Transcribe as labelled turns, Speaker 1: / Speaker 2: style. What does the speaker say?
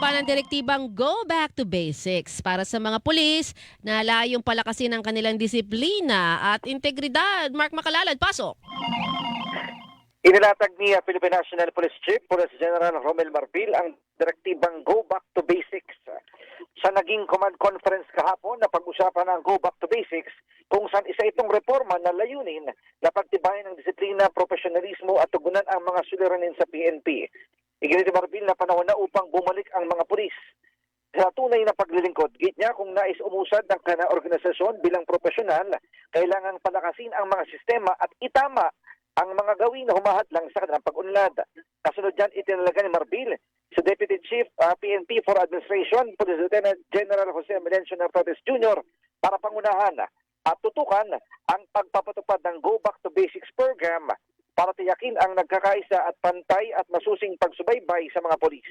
Speaker 1: pa ng direktibang Go Back to Basics para sa mga pulis na layong palakasin ang kanilang disiplina at integridad. Mark Makalalad, pasok!
Speaker 2: Inilatag ni Philippine National Police Chief Police General Romel Marbil ang direktibang Go Back to Basics. Sa naging command conference kahapon na pag-usapan ang Go Back to Basics kung saan isa itong reforma na layunin na pagtibayin ng disiplina, profesionalismo at tugunan ang mga suliranin sa PNP. Iginit ni Marbil na panahon na upang bumalik ang mga pulis sa tunay na paglilingkod. Git niya kung nais umusad ng kanang organisasyon bilang profesional, kailangang palakasin ang mga sistema at itama ang mga gawin na humahadlang sa kanilang pag-unlad. Kasunod dyan, itinalaga ni Marbil sa Deputy Chief PNP for Administration, Police Lieutenant General Jose Melencio Nartates Jr. para pangunahan at tutukan ang pagpapatupad ng Go Back to Basics program para tiyakin ang nagkakaisa at pantay at masusing pagsubaybay sa mga polis.